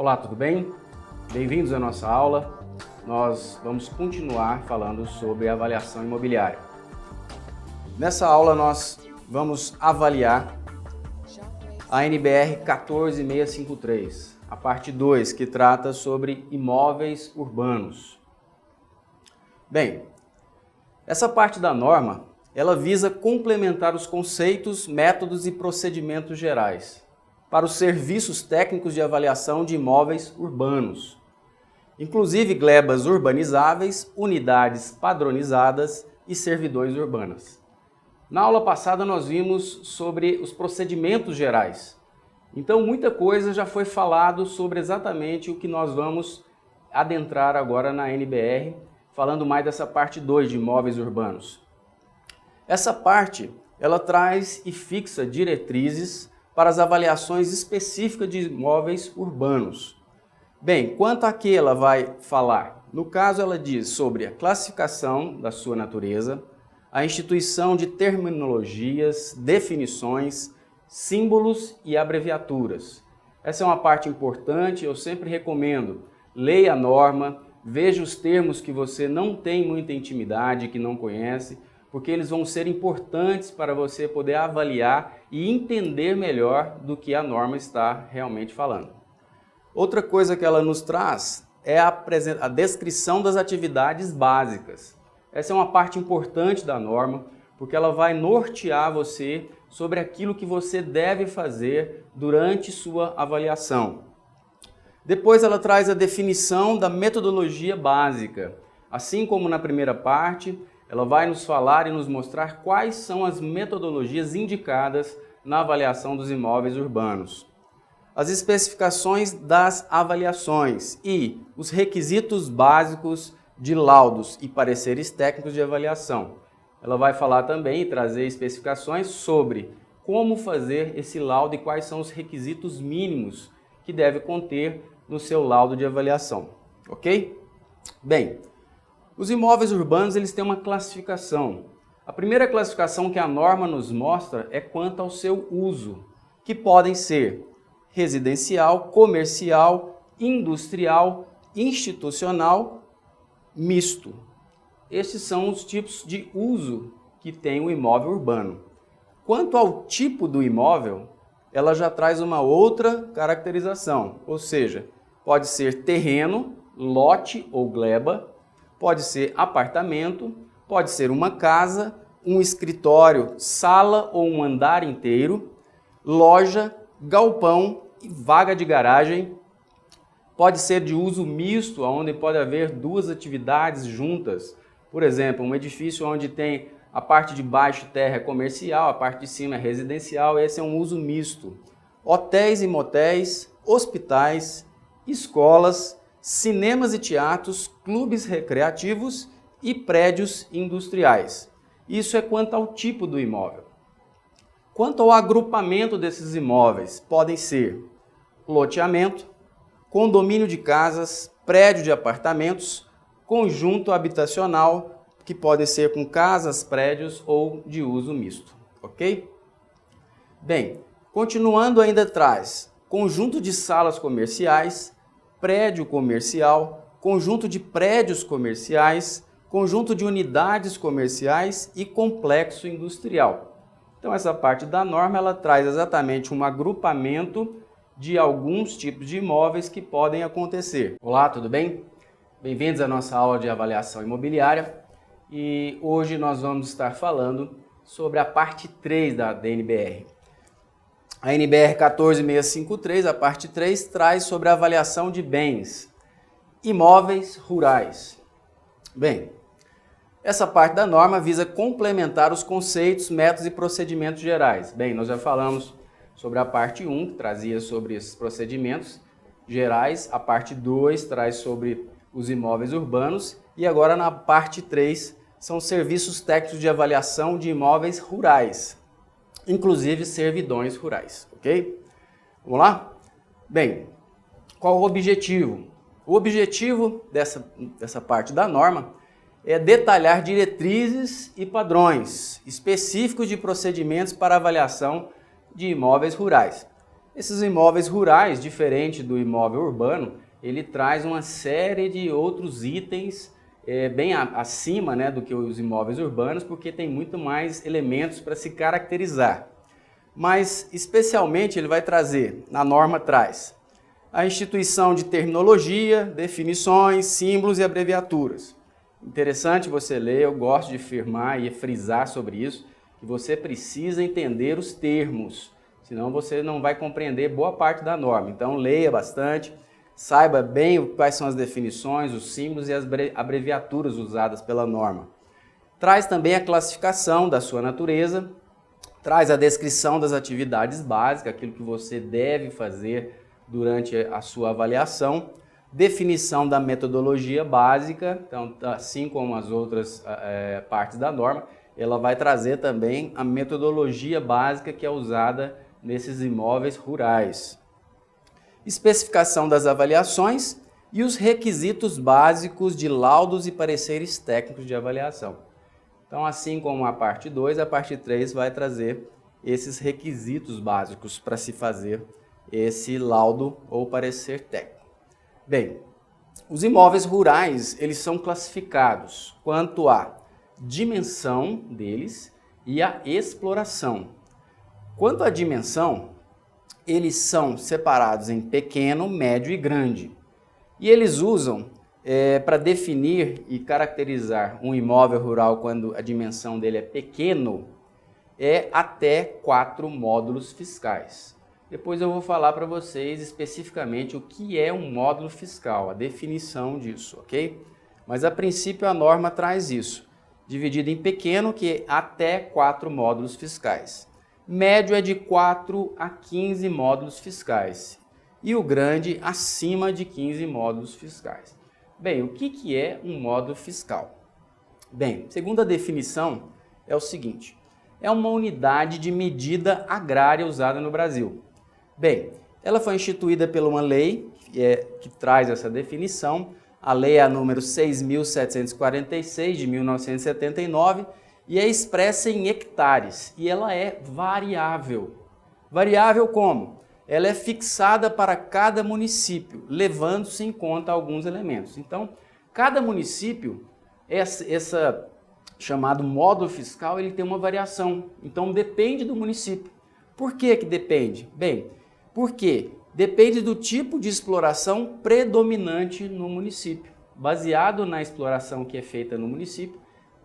Olá, tudo bem? Bem-vindos à nossa aula. Nós vamos continuar falando sobre avaliação imobiliária. Nessa aula nós vamos avaliar a NBR 14653, a parte 2, que trata sobre imóveis urbanos. Bem, essa parte da norma, ela visa complementar os conceitos, métodos e procedimentos gerais para os serviços técnicos de avaliação de imóveis urbanos, inclusive glebas urbanizáveis, unidades padronizadas e servidões urbanas. Na aula passada nós vimos sobre os procedimentos gerais. Então muita coisa já foi falado sobre exatamente o que nós vamos adentrar agora na NBR, falando mais dessa parte 2 de imóveis urbanos. Essa parte, ela traz e fixa diretrizes para as avaliações específicas de imóveis urbanos. Bem, quanto a que ela vai falar? No caso, ela diz sobre a classificação da sua natureza, a instituição de terminologias, definições, símbolos e abreviaturas. Essa é uma parte importante, eu sempre recomendo. Leia a norma, veja os termos que você não tem muita intimidade, que não conhece, porque eles vão ser importantes para você poder avaliar e entender melhor do que a norma está realmente falando. Outra coisa que ela nos traz é a descrição das atividades básicas. Essa é uma parte importante da norma, porque ela vai nortear você sobre aquilo que você deve fazer durante sua avaliação. Depois ela traz a definição da metodologia básica. Assim como na primeira parte, ela vai nos falar e nos mostrar quais são as metodologias indicadas na avaliação dos imóveis urbanos, as especificações das avaliações e os requisitos básicos de laudos e pareceres técnicos de avaliação. Ela vai falar também e trazer especificações sobre como fazer esse laudo e quais são os requisitos mínimos que deve conter no seu laudo de avaliação, ok? Bem, os imóveis urbanos eles têm uma classificação. A primeira classificação que a norma nos mostra é quanto ao seu uso, que podem ser residencial, comercial, industrial, institucional, misto. Esses são os tipos de uso que tem o imóvel urbano. Quanto ao tipo do imóvel, ela já traz uma outra caracterização, ou seja, pode ser terreno, lote ou gleba, pode ser apartamento, pode ser uma casa, um escritório, sala ou um andar inteiro, loja, galpão e vaga de garagem. Pode ser de uso misto, onde pode haver duas atividades juntas. Por exemplo, um edifício onde tem a parte de baixo terra é comercial, a parte de cima é residencial, esse é um uso misto. Hotéis e motéis, hospitais, escolas, cinemas e teatros, clubes recreativos e prédios industriais. Isso é quanto ao tipo do imóvel. Quanto ao agrupamento desses imóveis, podem ser loteamento, condomínio de casas, prédio de apartamentos, conjunto habitacional, que pode ser com casas, prédios ou de uso misto, ok? Bem, continuando ainda atrás, conjunto de salas comerciais, prédio comercial, conjunto de prédios comerciais, conjunto de unidades comerciais e complexo industrial. Então essa parte da norma ela traz exatamente um agrupamento de alguns tipos de imóveis que podem acontecer. Olá, tudo bem? Bem-vindos à nossa aula de avaliação imobiliária e hoje nós vamos estar falando sobre a parte 3 da NBR. A NBR 14653, a parte 3, traz sobre a avaliação de bens, imóveis rurais. Bem, essa parte da norma visa complementar os conceitos, métodos e procedimentos gerais. Bem, nós já falamos sobre a parte 1, que trazia sobre esses procedimentos gerais, a parte 2 traz sobre os imóveis urbanos e agora na parte 3 são serviços técnicos de avaliação de imóveis rurais, inclusive servidões rurais, ok? Vamos lá? Bem, qual o objetivo? O objetivo dessa parte da norma é detalhar diretrizes e padrões específicos de procedimentos para avaliação de imóveis rurais. Esses imóveis rurais, diferente do imóvel urbano, ele traz uma série de outros itens bem acima, né, do que os imóveis urbanos, porque tem muito mais elementos para se caracterizar. Mas, especialmente, ele vai trazer, na norma traz, a instituição de terminologia, definições, símbolos e abreviaturas. Interessante você ler, eu gosto de afirmar e frisar sobre isso, que você precisa entender os termos, senão você não vai compreender boa parte da norma. Então, leia bastante. Saiba bem quais são as definições, os símbolos e as abreviaturas usadas pela norma. Traz também a classificação da sua natureza, traz a descrição das atividades básicas, aquilo que você deve fazer durante a sua avaliação, definição da metodologia básica, então, assim como as outras partes da norma, ela vai trazer também a metodologia básica que é usada nesses imóveis rurais. Especificação das avaliações e os requisitos básicos de laudos e pareceres técnicos de avaliação. Então, assim como a parte 2, a parte 3 vai trazer esses requisitos básicos para se fazer esse laudo ou parecer técnico. Bem, os imóveis rurais, eles são classificados quanto à dimensão deles e à exploração. Quanto à dimensão, eles são separados em pequeno, médio e grande. E eles usam, para definir e caracterizar um imóvel rural quando a dimensão dele é pequeno, até 4 módulos fiscais. Depois eu vou falar para vocês especificamente o que é um módulo fiscal, a definição disso, ok? Mas a princípio a norma traz isso, dividido em pequeno, que é até 4 módulos fiscais. Médio é de 4 a 15 módulos fiscais e o grande acima de 15 módulos fiscais. Bem, o que é um módulo fiscal? Bem, segundo a definição, é o seguinte, é uma unidade de medida agrária usada no Brasil. Bem, ela foi instituída por uma lei que traz essa definição, a lei é a número 6.746 de 1979, e é expressa em hectares, e ela é variável. Variável como? Ela é fixada para cada município, levando-se em conta alguns elementos. Então, cada município, essa chamado módulo fiscal, ele tem uma variação. Então, depende do município. Por que que depende? Bem, porque depende do tipo de exploração predominante no município. Baseado na exploração que é feita no município,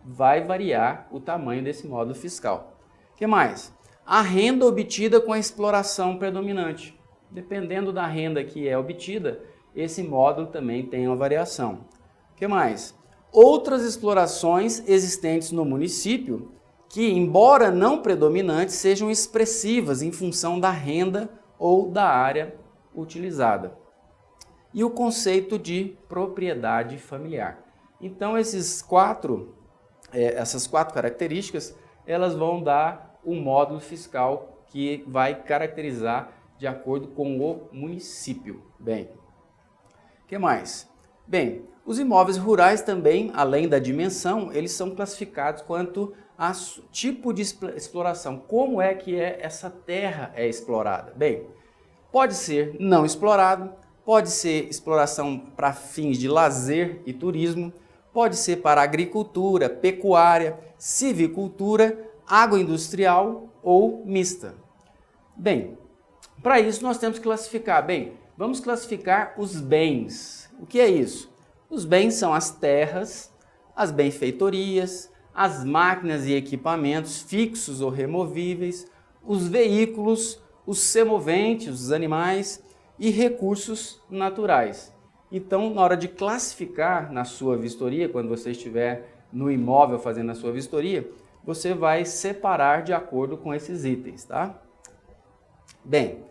vai variar o tamanho desse módulo fiscal. O que mais? A renda obtida com a exploração predominante. Dependendo da renda que é obtida, esse módulo também tem uma variação. O que mais? Outras explorações existentes no município que, embora não predominantes, sejam expressivas em função da renda ou da área utilizada. E o conceito de propriedade familiar. Então, essas quatro características, elas vão dar um módulo fiscal que vai caracterizar de acordo com o município. Bem, o que mais? Bem, os imóveis rurais também, além da dimensão, eles são classificados quanto a tipo de exploração. Como é que essa terra é explorada? Bem, pode ser não explorado, pode ser exploração para fins de lazer e turismo, pode ser para agricultura, pecuária, silvicultura, agroindustrial ou mista. Bem, para isso nós temos que classificar. Bem, vamos classificar os bens. O que é isso? Os bens são as terras, as benfeitorias, as máquinas e equipamentos fixos ou removíveis, os veículos, os semoventes, os animais e recursos naturais. Então, na hora de classificar na sua vistoria, quando você estiver no imóvel fazendo a sua vistoria, você vai separar de acordo com esses itens, tá? Bem,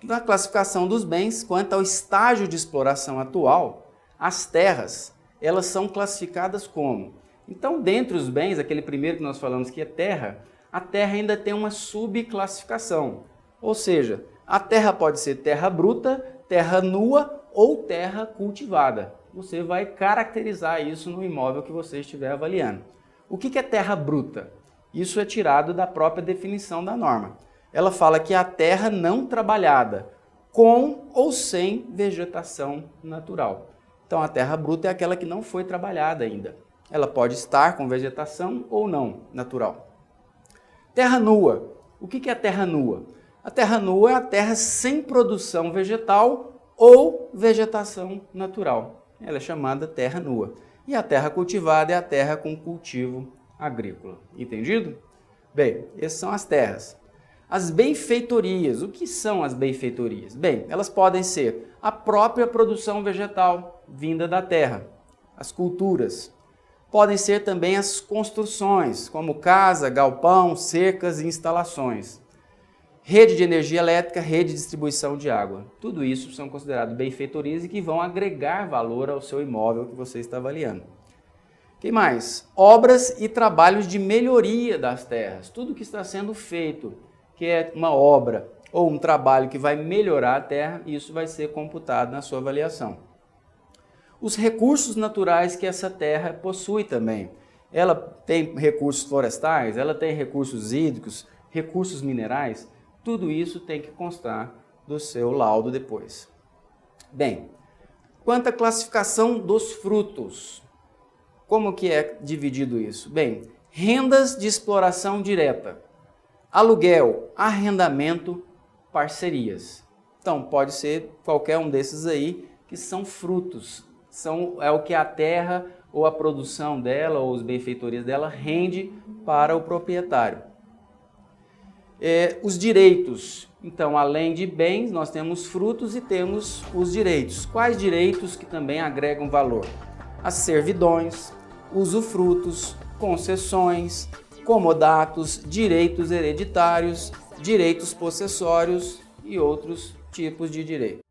na classificação dos bens, quanto ao estágio de exploração atual, as terras, elas são classificadas como? Então, dentre os bens, aquele primeiro que nós falamos que é terra, a terra ainda tem uma subclassificação. Ou seja, a terra pode ser terra bruta, terra nua ou terra cultivada. Você vai caracterizar isso no imóvel que você estiver avaliando. O que é terra bruta? Isso é tirado da própria definição da norma. ela fala que é a terra não trabalhada, com ou sem vegetação natural. Então, a terra bruta é aquela que não foi trabalhada ainda. Ela pode estar com vegetação ou não natural. Terra nua. O que é a terra nua? A terra nua é a terra sem produção vegetal ou vegetação natural. Ela é chamada terra nua. E a terra cultivada é a terra com cultivo agrícola. Entendido? Bem, essas são as terras. As benfeitorias. O que são as benfeitorias? Bem, elas podem ser a própria produção vegetal vinda da terra, as culturas. Podem ser também as construções, como casa, galpão, cercas e instalações. Rede de energia elétrica, rede de distribuição de água. Tudo isso são considerados benfeitorias e que vão agregar valor ao seu imóvel que você está avaliando. O que mais? Obras e trabalhos de melhoria das terras. Tudo que está sendo feito, que é uma obra ou um trabalho que vai melhorar a terra, isso vai ser computado na sua avaliação. Os recursos naturais que essa terra possui também. Ela tem recursos florestais, ela tem recursos hídricos, recursos minerais. Tudo isso tem que constar do seu laudo depois. Bem, quanto à classificação dos frutos, como que é dividido isso? Bem, rendas de exploração direta, aluguel, arrendamento, parcerias. Então, pode ser qualquer um desses aí que são frutos. É o que a terra ou a produção dela ou as benfeitorias dela rende para o proprietário. Os direitos. Então, além de bens, nós temos frutos e temos os direitos. Quais direitos que também agregam valor? As servidões, usufrutos, concessões, comodatos, direitos hereditários, direitos possessórios e outros tipos de direito.